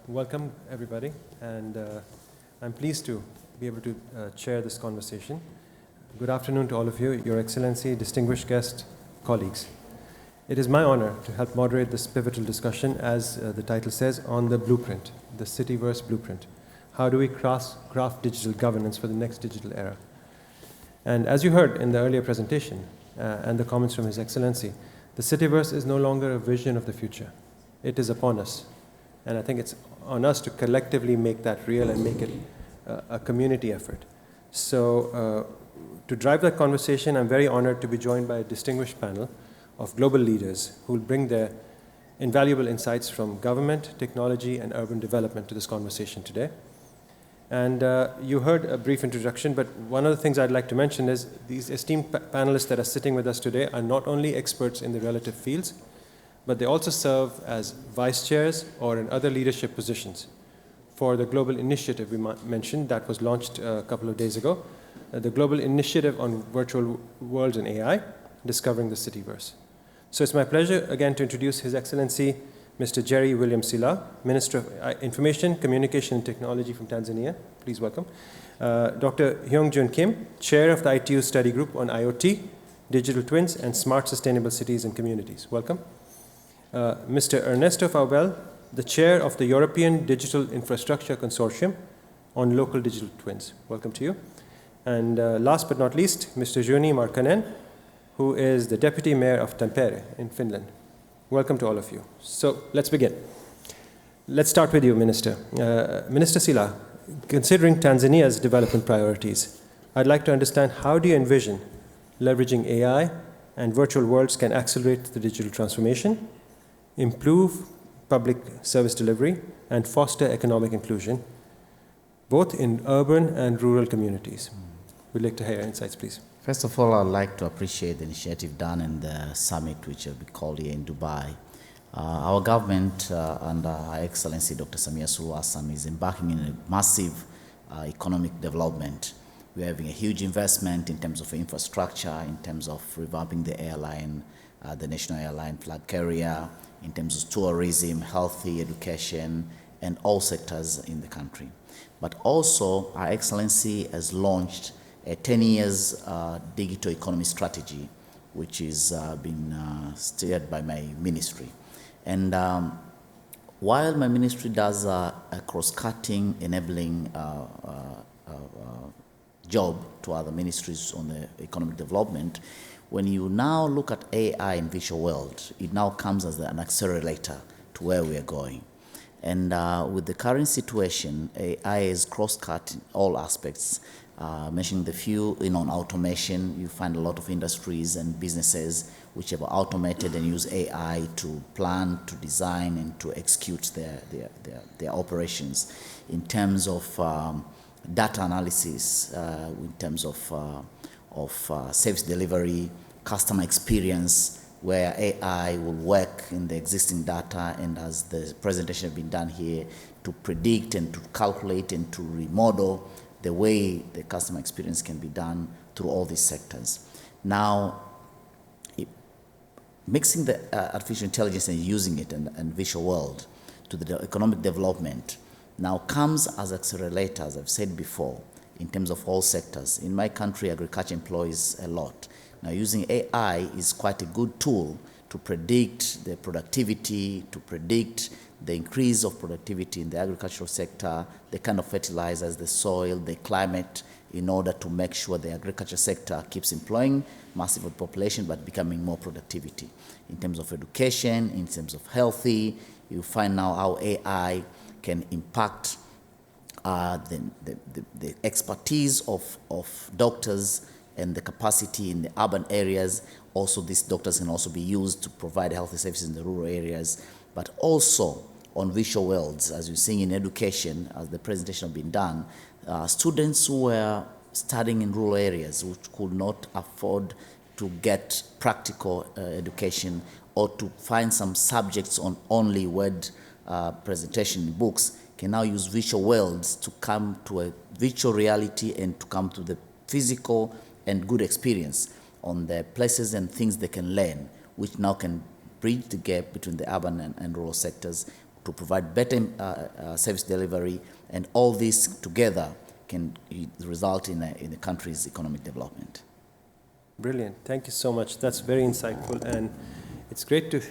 Welcome, everybody, and I'm pleased to be able to chair this conversation. Good afternoon to all of you, Your Excellency, distinguished guests, colleagues. It is my honor to help moderate this pivotal discussion, as the title says, on the blueprint, the Cityverse blueprint. How do we craft digital governance for the next digital era? And as you heard in the earlier presentation and the comments from His Excellency, the Cityverse is no longer a vision of the future. It is upon us. And I think it's on us to collectively make that real and make it a community effort. So to drive that conversation, I'm very honored to be joined by a distinguished panel of global leaders who will bring their invaluable insights from government, technology, and urban development to this conversation today. And you heard a brief introduction, but one of the things I'd like to mention is these esteemed panelists that are sitting with us today are not only experts in the relative fields, but they also serve as vice chairs or in other leadership positions for the global initiative we mentioned that was launched a couple of days ago, the Global Initiative on Virtual Worlds and AI, Discovering the Cityverse. So it's my pleasure again to introduce His Excellency Mr. Jerry William Silaa, Minister of Information, Communication and Technology from Tanzania. Please welcome. Dr. Hyung Jun Kim, Chair of the ITU Study Group on IoT, Digital Twins, and Smart Sustainable Cities and Communities. Welcome. Mr. Ernesto Faubel, the Chair of the European Digital Infrastructure Consortium on Local Digital Twins. Welcome to you. And last but not least, Mr. Juni Markkanen, who is the Deputy Mayor of Tampere in Finland. Welcome to all of you. So let's begin. Let's start with you, Minister. Minister Silaa, considering Tanzania's development priorities, I'd like to understand how do you envision leveraging AI and virtual worlds can accelerate the digital transformation, improve public service delivery, and foster economic inclusion, both in urban and rural communities. We'd like to hear your insights, please. First of all, I'd like to appreciate the initiative done in the summit which will be called here in Dubai. Our government under Her Excellency Dr. Samia Suluhu Hassan is embarking in a massive economic development. We're having a huge investment in terms of infrastructure, in terms of revamping the airline, the national airline flag carrier, in terms of tourism, healthy education, and all sectors in the country. But also, Her Excellency has launched a 10 years digital economy strategy, which is being steered by my ministry. And while my ministry does a cross-cutting, enabling job to other ministries on the economic development, when you now look at AI in visual world, it now comes as an accelerator to where we are going. And with the current situation, AI is cross-cut in all aspects. Mentioning the few, on automation, you find a lot of industries and businesses which have automated and use AI to plan, to design, and to execute their operations. In terms of data analysis, in terms of service delivery, customer experience, where AI will work in the existing data, and as the presentation has been done here, to predict and to calculate and to remodel the way the customer experience can be done through all these sectors. Now, mixing the artificial intelligence and using it and visual world to the economic development now comes as accelerator, as I've said before, in terms of all sectors. In my country, agriculture employs a lot. Now, using AI is quite a good tool to predict the productivity, to predict the increase of productivity in the agricultural sector, the kind of fertilizers, the soil, the climate, in order to make sure the agriculture sector keeps employing massive population but becoming more productivity. In terms of education, in terms of healthy, you find now how AI can impact the expertise of doctors and the capacity in the urban areas. Also, these doctors can also be used to provide healthy services in the rural areas, but also on visual worlds, as you're seeing in education, as the presentation has been done, students who were studying in rural areas which could not afford to get practical education or to find some subjects on only word presentation in books can now use visual worlds to come to a virtual reality and to come to the physical and good experience on the places and things they can learn, which now can bridge the gap between the urban and rural sectors to provide better service delivery, and all this together can result in a country's economic development. Brilliant. Thank you so much. That's very insightful, and it's great to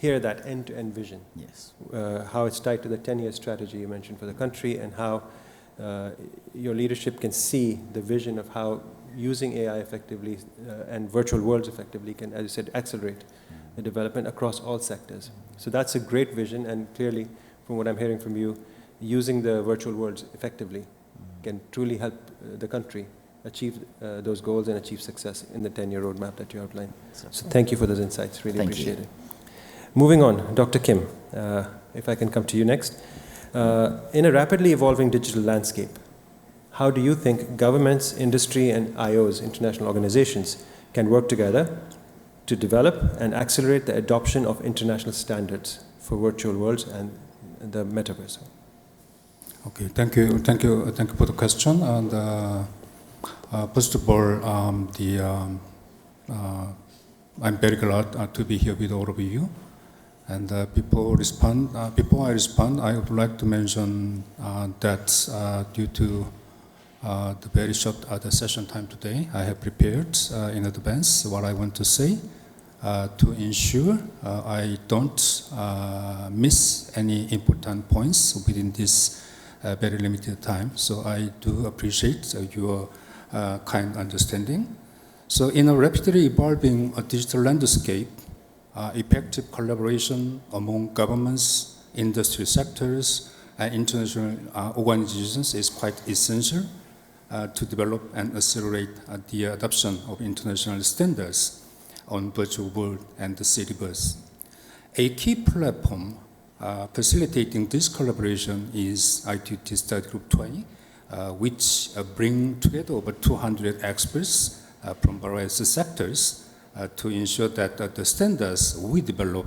hear that end-to-end vision. Yes. How it's tied to the 10-year strategy you mentioned for the country, and how your leadership can see the vision of how using AI effectively and virtual worlds effectively can, as you said, accelerate the development across all sectors. So that's a great vision, and clearly, from what I'm hearing from you, using the virtual worlds effectively can truly help the country achieve those goals and achieve success in the 10-year roadmap that you outlined. So thank you for those insights. Really appreciate it. Moving on, Dr. Kim, if I can come to you next. In a rapidly evolving digital landscape, how do you think governments, industry, and IOs, international organizations, can work together to develop and accelerate the adoption of international standards for virtual worlds and the metaverse? Okay, thank you for the question. And first of all, I'm very glad to be here with all of you. And before I respond, I would like to mention that due to the very short the session time today, I have prepared in advance what I want to say to ensure I don't miss any important points within this very limited time. So I do appreciate your kind understanding. So in a rapidly evolving digital landscape, effective collaboration among governments, industry sectors, and international organizations is quite essential to develop and accelerate the adoption of international standards on virtual world and the Cityverse. A key platform facilitating this collaboration is ITUT Study Group 20, which bring together over 200 experts from various sectors to ensure that the standards we develop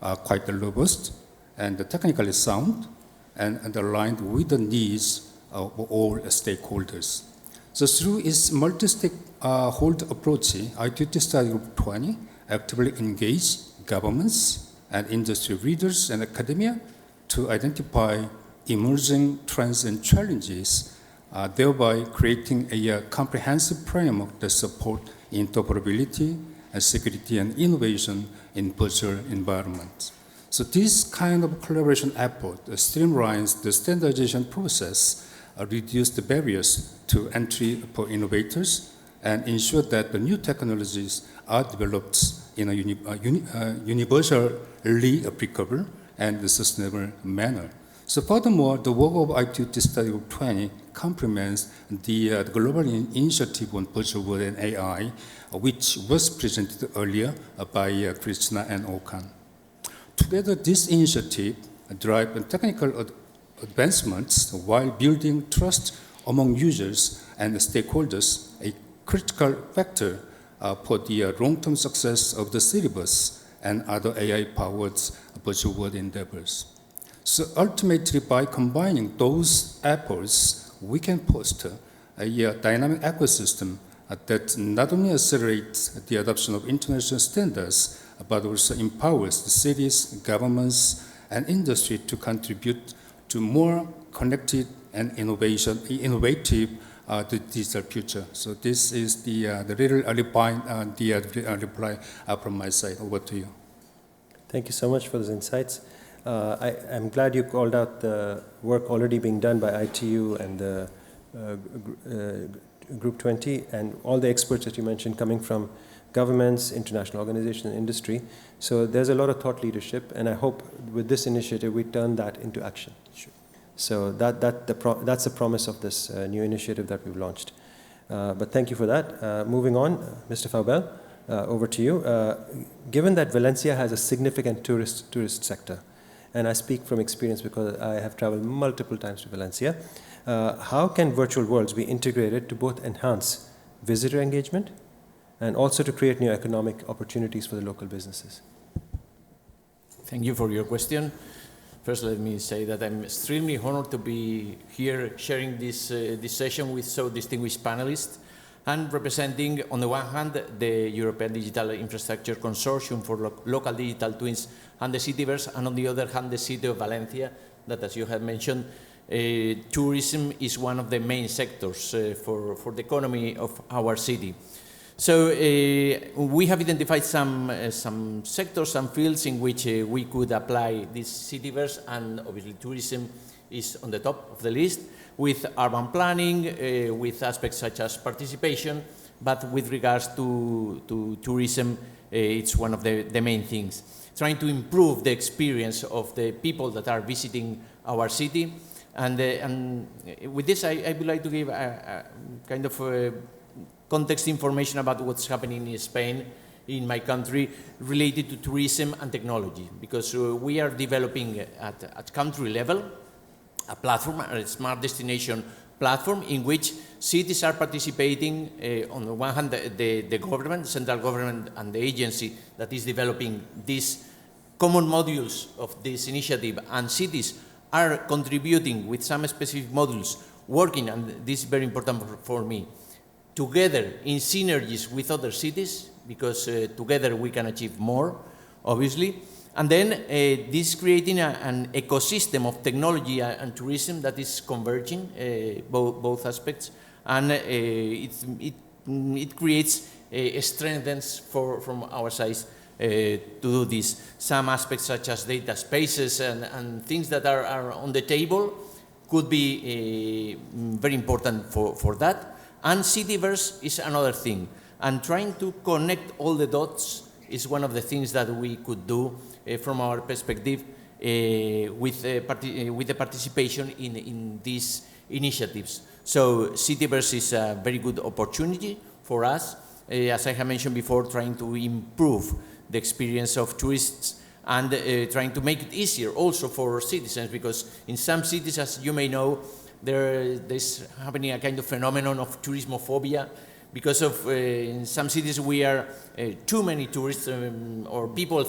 are quite robust and technically sound and aligned with the needs of all stakeholders. So through its multi-stakeholder approach, ITUT Study Group 20 actively engage governments and industry leaders and academia to identify emerging trends and challenges, thereby creating a comprehensive framework that support interoperability and security and innovation in virtual environments. So this kind of collaboration effort streamlines the standardization process, reduce the barriers to entry for innovators, and ensure that the new technologies are developed in a universally applicable and sustainable manner. So furthermore, the work of ITUT Study Group 20 complements the global initiative on virtual world and AI, which was presented earlier by Krishna and Okan. Together, this initiative drives technical advancements while building trust among users and stakeholders, a critical factor for the long-term success of the Cityverse and other AI-powered virtual world endeavors. So ultimately, by combining those efforts, we can foster a dynamic ecosystem that not only accelerates the adoption of international standards, but also empowers the cities, governments, and industry to contribute to more connected and innovative the digital future. So this is the little reply from my side. Over to you. Thank you so much for those insights. I'm glad you called out the work already being done by ITU and the Group 20 and all the experts that you mentioned coming from governments, international organizations, and industry. So there's a lot of thought leadership, and I hope with this initiative we turn that into action. Sure. So that's the promise of this new initiative that we've launched. But thank you for that. Moving on, Mr. Faubel, over to you. Given that Valencia has a significant tourist sector, and I speak from experience because I have traveled multiple times to Valencia, how can virtual worlds be integrated to both enhance visitor engagement and also to create new economic opportunities for the local businesses? Thank you for your question. First, let me say that I'm extremely honored to be here sharing this session with so distinguished panelists and representing, on the one hand, the European Digital Infrastructure Consortium for Local Digital Twins and the Cityverse, and on the other hand, the city of Valencia, that, as you have mentioned, tourism is one of the main sectors for the economy of our city. So we have identified some sectors, some fields in which we could apply this Cityverse, and obviously tourism is on the top of the list, with urban planning, with aspects such as participation, but with regards to tourism, it's one of the main things. Trying to improve the experience of the people that are visiting our city. And with this, I would like to give a kind of context information about what's happening in Spain, in my country, related to tourism and technology, because we are developing at country level a platform, a smart destination platform, in which cities are participating. On the one hand, the government, the central government, and the agency that is developing these common modules of this initiative, and cities are contributing with some specific modules, working, and this is very important for me, together in synergies with other cities, because together we can achieve more, obviously. And then this creating an ecosystem of technology and tourism that is converging, both aspects, and it creates strengths from our side to do this. Some aspects such as data spaces and things that are on the table could be very important for that. And Cityverse is another thing. And trying to connect all the dots is one of the things that we could do from our perspective with the participation in these initiatives. So Cityverse is a very good opportunity for us, as I have mentioned before, trying to improve the experience of tourists and trying to make it easier also for citizens, because in some cities, as you may know, there's happening a kind of phenomenon of tourismophobia, because of in some cities we are too many tourists, or people,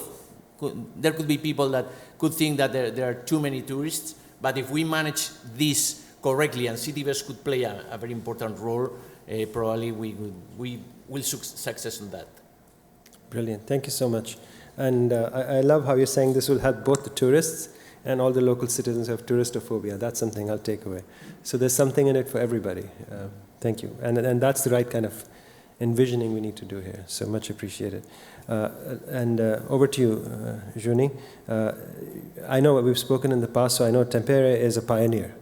there could be people that could think that there are too many tourists, but if we manage this correctly, and Cityverse could play a very important role, probably we will success in that. Brilliant, thank you so much. And I love how you're saying this will help both the tourists and all the local citizens who have touristophobia. That's something I'll take away. So there's something in it for everybody. Thank you. And that's the right kind of envisioning we need to do here. So much appreciated. Over to you, Juni. I know we've spoken in the past, so I know Tampere is a pioneer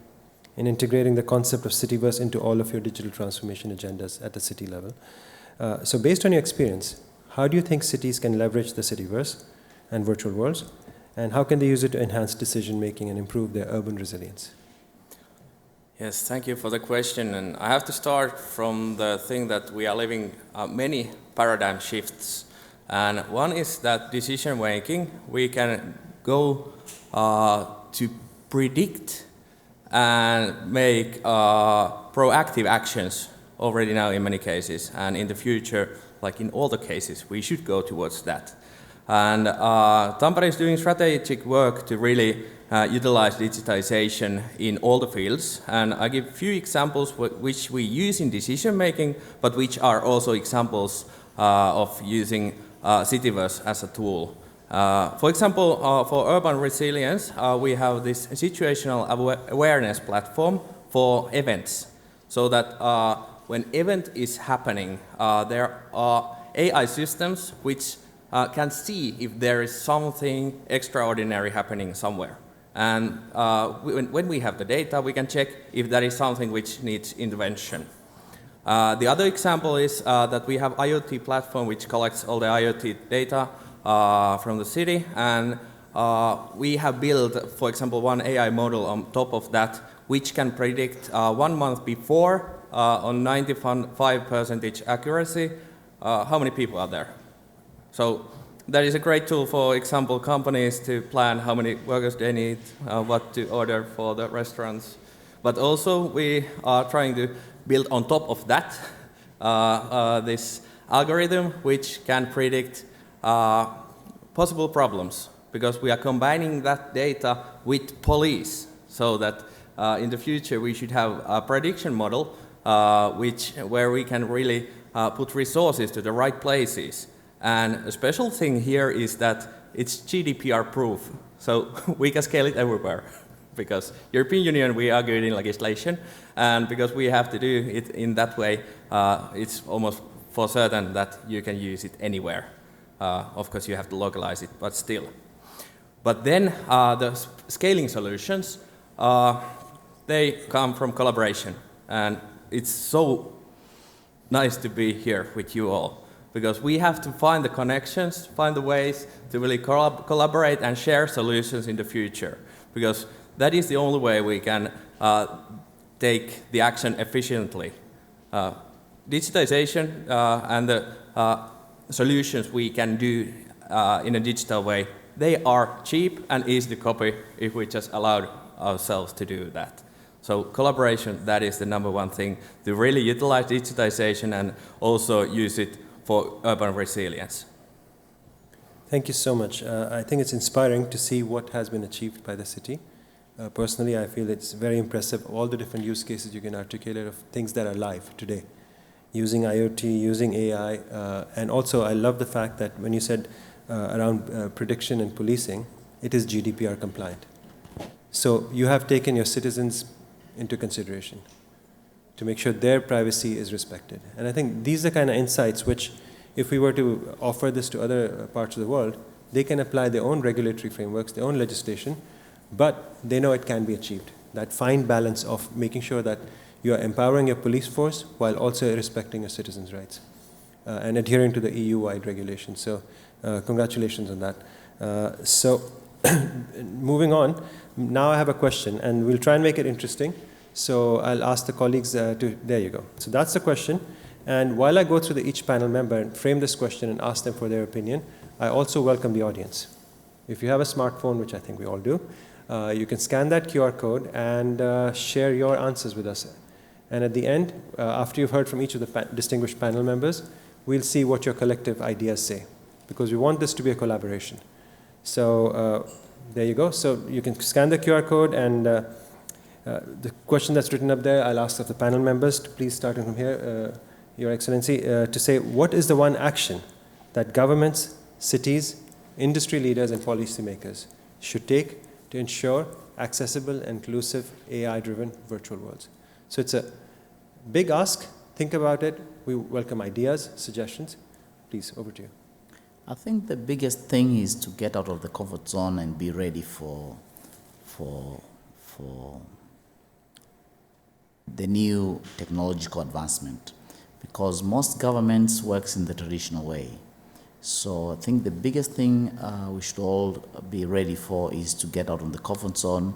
in integrating the concept of Cityverse into all of your digital transformation agendas at the city level. So based on your experience, how do you think cities can leverage the Cityverse and virtual worlds? And how can they use it to enhance decision-making and improve their urban resilience? Yes, thank you for the question. And I have to start from the thing that we are living many paradigm shifts. And one is that decision-making, we can go to predict and make proactive actions already now in many cases. And in the future, like in all the cases, we should go towards that. And Tampere is doing strategic work to really utilize digitization in all the fields. And I give a few examples which we use in decision making, but which are also examples of using Cityverse as a tool. For example, for urban resilience, we have this situational awareness platform for events, so that when event is happening, there are AI systems which can see if there is something extraordinary happening somewhere. And when we have the data, we can check if there is something which needs intervention. The other example is that we have IoT platform which collects all the IoT data from the city, and we have built, for example, one AI model on top of that, which can predict 1 month before on 95% accuracy how many people are there. So that is a great tool, for example, companies to plan how many workers they need, what to order for the restaurants. But also we are trying to build on top of that this algorithm which can predict possible problems, because we are combining that data with police, so that in the future we should have a prediction model where we can really put resources to the right places. And a special thing here is that it's GDPR proof. So we can scale it everywhere. Because European Union, we are good in legislation, and because we have to do it in that way, it's almost for certain that you can use it anywhere. Of course, you have to localize it, but still. But then the scaling solutions, they come from collaboration, and it's so nice to be here with you all, because we have to find the connections, find the ways to really collaborate and share solutions in the future, because that is the only way we can take the action efficiently. Digitization and the solutions we can do in a digital way, they are cheap and easy to copy if we just allow ourselves to do that. So collaboration, that is the number one thing, to really utilize digitization and also use it for urban resilience. Thank you so much. I think it's inspiring to see what has been achieved by the city. Personally, I feel it's very impressive, all the different use cases you can articulate of things that are live today, using IoT, using AI, and also I love the fact that when you said around prediction and policing, it is GDPR compliant. So you have taken your citizens into consideration to make sure their privacy is respected. And I think these are kind of insights which, if we were to offer this to other parts of the world, they can apply their own regulatory frameworks, their own legislation, but they know it can be achieved. That fine balance of making sure that you are empowering your police force while also respecting your citizens' rights and adhering to the EU-wide regulations. So congratulations on that. So moving on, now I have a question, and we'll try and make it interesting. So I'll ask the colleagues there you go. So that's the question. And while I go through each panel member and frame this question and ask them for their opinion, I also welcome the audience. If you have a smartphone, which I think we all do, you can scan that QR code and share your answers with us. And at the end, after you've heard from each of the distinguished panel members, we'll see what your collective ideas say, because we want this to be a collaboration. So there you go. So you can scan the QR code, and the question that's written up there, I'll ask of the panel members to please, starting from here, Your Excellency, to say what is the one action that governments, cities, industry leaders, and policymakers should take to ensure accessible, inclusive, AI-driven virtual worlds. So it's a big ask. Think about it. We welcome ideas, suggestions. Please, over to you. I think the biggest thing is to get out of the comfort zone and be ready for the new technological advancement, because most governments works in the traditional way. So I think the biggest thing we should all be ready for is to get out of the comfort zone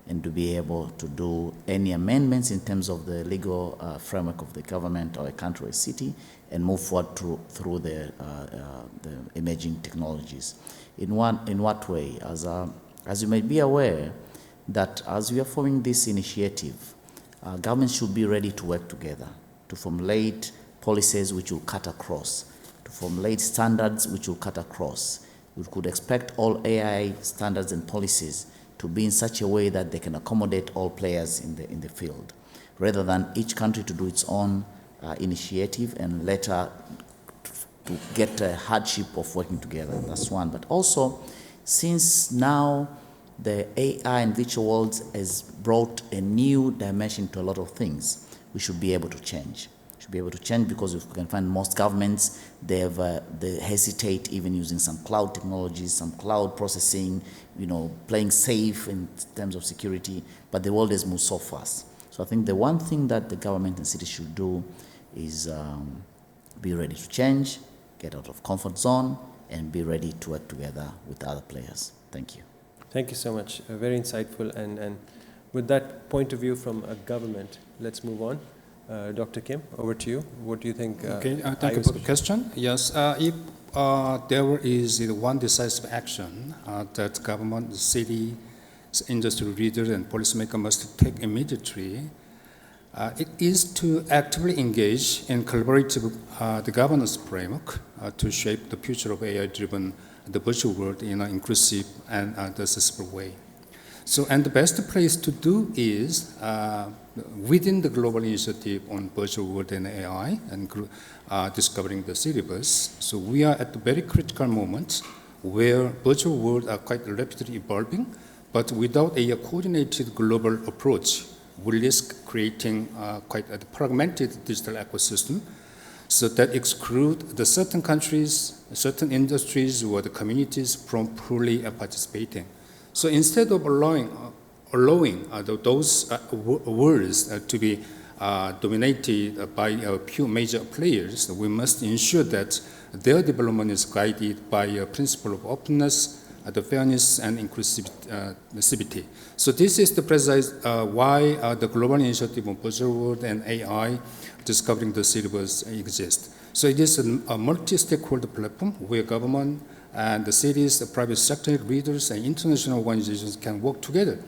and to be able to do any amendments in terms of the legal framework of the government or a country or a city, and move forward through the emerging technologies. In what way? As you may be aware, that as we are forming this initiative, governments should be ready to work together to formulate policies which will cut across, to formulate standards which will cut across. We could expect all AI standards and policies to be in such a way that they can accommodate all players in the field, rather than each country to do its own initiative and later to get a hardship of working together. That's one. But also, since now the AI and virtual worlds has brought a new dimension to a lot of things, we should be able to change. Should be able to change, because if we can find most governments, they hesitate even using some cloud technologies, some cloud processing, playing safe in terms of security, but the world has moved so fast. So I think the one thing that the government and cities should do is be ready to change, get out of comfort zone, and be ready to work together with other players. Thank you. Thank you so much. Very insightful. And with that point of view from a government, let's move on. Dr. Kim, over to you. What do you think? Okay, thank you for the question. Yes, if there is one decisive action that government, city, industry leaders, and policymakers must take immediately, it is to actively engage in collaborative the governance framework to shape the future of AI-driven the virtual world in an inclusive and accessible way. So, and the best place to do is within the global initiative on virtual world and AI and discovering the syllabus. So we are at the very critical moment where virtual worlds are quite rapidly evolving, but without a coordinated global approach, we risk creating quite a fragmented digital ecosystem so that exclude the certain countries, certain industries, or the communities from fully participating. So instead of allowing those worlds to be dominated by a few major players, we must ensure that their development is guided by a principle of openness, the fairness and inclusivity. So this is the precise why the global initiative on virtual world and AI discovering the syllabus exists. So it is a multi-stakeholder platform where government and the cities, the private sector leaders and international organizations can work together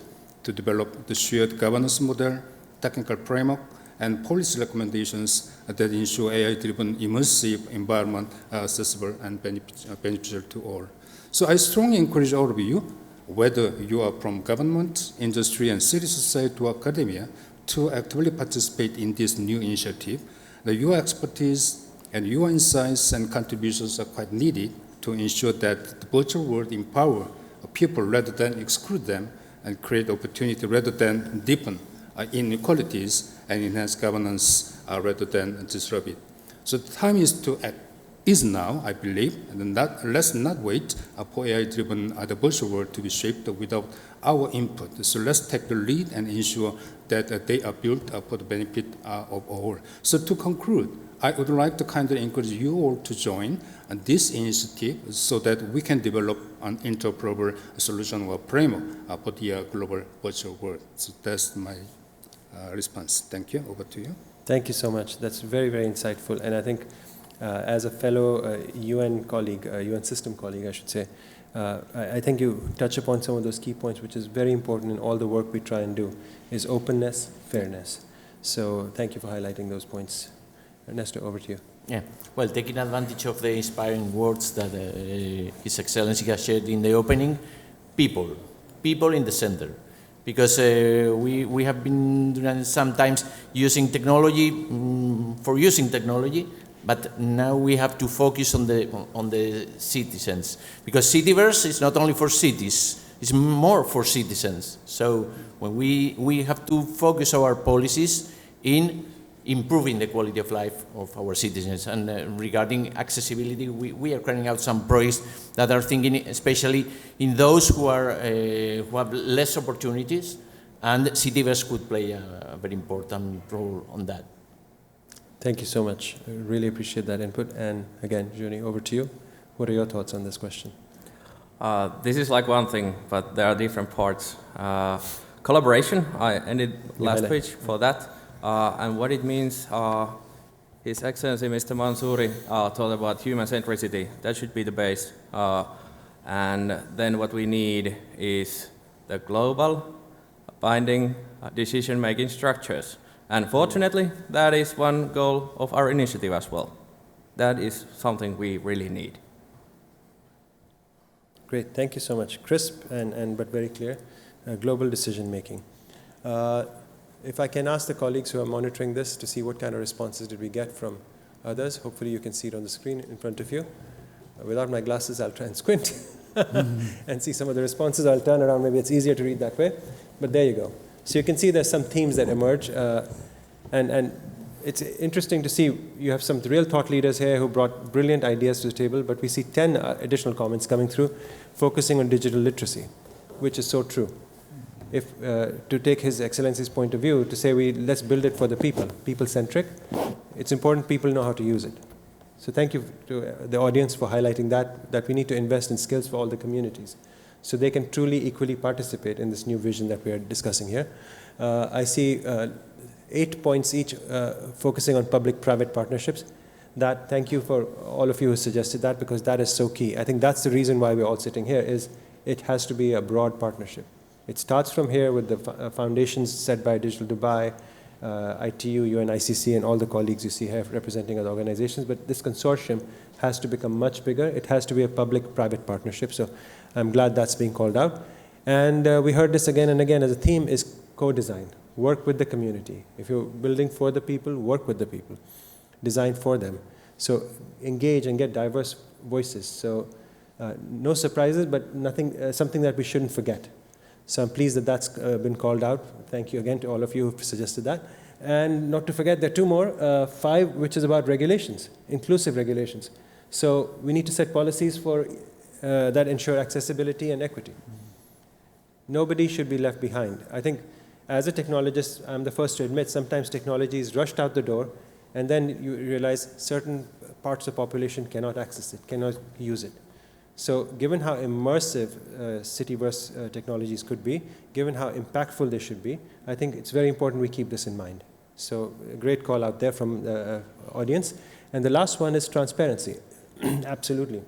to develop the shared governance model, technical framework, and policy recommendations that ensure AI-driven immersive environment accessible and beneficial to all. So I strongly encourage all of you, whether you are from government, industry, and civil society to academia, to actively participate in this new initiative. Your expertise and your insights and contributions are quite needed to ensure that the virtual world empower people rather than exclude them and create opportunity rather than deepen inequalities and enhance governance rather than disrupt it. So the time is to act. Is now, I believe, and let's not wait for AI-driven the virtual world to be shaped without our input. So let's take the lead and ensure that they are built for the benefit of all. So to conclude, I would like to kindly encourage you all to join this initiative so that we can develop an interoperable solution or framework for the global virtual world. So that's my response. Thank you. Over to you. Thank you so much. That's very, very insightful. And I think as a fellow UN colleague, UN system colleague, I should say, I think you touch upon some of those key points, which is very important in all the work we try and do, is openness, fairness. So thank you for highlighting those points. Ernesto, over to you. Yeah, well, taking advantage of the inspiring words that His Excellency has shared in the opening, people in the center. Because we have been sometimes using technology for using technology, but now we have to focus on the citizens. Because Cityverse is not only for cities, it's more for citizens. So when we have to focus our policies in improving the quality of life of our citizens. And regarding accessibility, we are carrying out some projects that are thinking especially in those who have less opportunities, and Cityverse could play a very important role on that. Thank you so much. I really appreciate that input. And again, Juni, over to you. What are your thoughts on this question? This is like one thing, but there are different parts. Collaboration, I ended last page for that. And what it means, His Excellency Mr. Mansouri told about human centricity. That should be the base. And then what we need is the global binding decision-making structures. And fortunately, that is one goal of our initiative as well. That is something we really need. Great, thank you so much. Crisp but very clear, global decision-making. If I can ask the colleagues who are monitoring this to see what kind of responses did we get from others. Hopefully you can see it on the screen in front of you. Without my glasses, I'll try and squint and see some of the responses. I'll turn around, maybe it's easier to read that way. But there you go. So you can see there's some themes that emerge. And it's interesting to see you have some real thought leaders here who brought brilliant ideas to the table, but we see 10 additional comments coming through focusing on digital literacy, which is so true. If to take His Excellency's point of view, to say let's build it for the people, people-centric, it's important people know how to use it. So thank you to the audience for highlighting that we need to invest in skills for all the communities so they can truly equally participate in this new vision that we are discussing here. I see 8 points each focusing on public-private partnerships. Thank you for all of you who suggested that, because that is so key. I think that's the reason why we're all sitting here, is it has to be a broad partnership. It starts from here with the foundations set by Digital Dubai, ITU, UNICC, and all the colleagues you see here representing other organizations. But this consortium has to become much bigger. It has to be a public-private partnership. So I'm glad that's being called out. And we heard this again and again as a theme is co-design. Work with the community. If you're building for the people, work with the people. Design for them. So engage and get diverse voices. So No surprises, but nothing, something that we shouldn't forget. So I'm pleased that that's been called out. Thank you again to all of you who've suggested that. And not to forget, there are two more, 5, which is about regulations, inclusive regulations. So we need to set policies for that ensure accessibility and equity. Nobody should be left behind. I think as a technologist, I'm the first to admit sometimes technology is rushed out the door, and then you realize certain parts of the population cannot access it, cannot use it. So given how immersive Cityverse technologies could be, given how impactful they should be, I think it's very important we keep this in mind. So a great call out there from the audience. And the last one is transparency. Absolutely.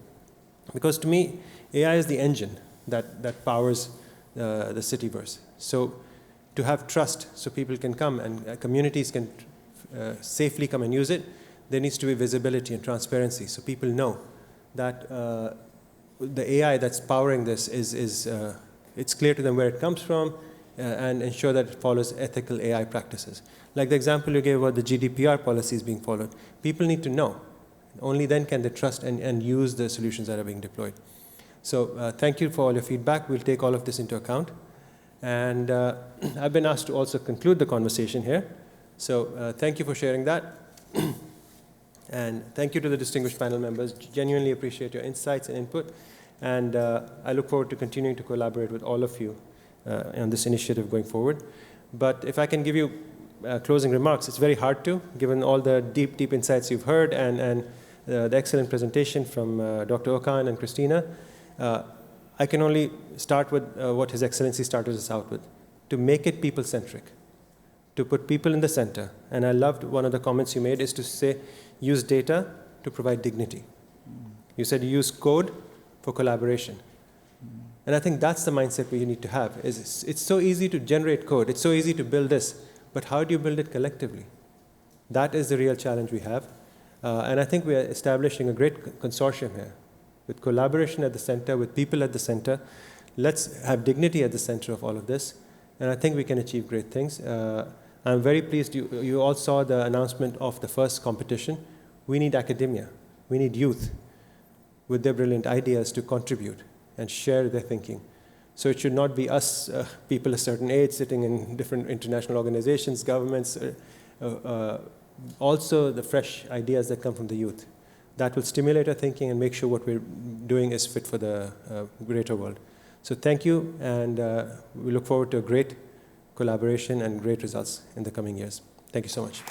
Because to me, AI is the engine that powers the Cityverse. So to have trust so people can come and communities can safely come and use it, there needs to be visibility and transparency so people know that the AI that's powering this it's clear to them where it comes from and ensure that it follows ethical AI practices. Like the example you gave about the GDPR policies being followed. People need to know. Only then can they trust and use the solutions that are being deployed. So thank you for all your feedback. We'll take all of this into account. And I've been asked to also conclude the conversation here. So thank you for sharing that. And thank you to the distinguished panel members. Genuinely appreciate your insights and input. And I look forward to continuing to collaborate with all of you on this initiative going forward. But if I can give you closing remarks, it's very hard to, given all the deep, deep insights you've heard and the excellent presentation from Dr. Okan and Christina. I can only start with what His Excellency started us out with, to make it people-centric, to put people in the center. And I loved one of the comments you made is to say, use data to provide dignity. You said use code for collaboration. And I think that's the mindset we need to have. It's so easy to generate code. It's so easy to build this. But how do you build it collectively? That is the real challenge we have. And I think we are establishing a great consortium here, with collaboration at the center, with people at the center. Let's have dignity at the center of all of this. And I think we can achieve great things. I'm very pleased you all saw the announcement of the first competition. We need academia. We need youth with their brilliant ideas to contribute and share their thinking. So it should not be us, people a certain age, sitting in different international organizations, governments, also the fresh ideas that come from the youth. That will stimulate our thinking and make sure what we're doing is fit for the greater world. So thank you, and we look forward to a great collaboration and great results in the coming years. Thank you so much.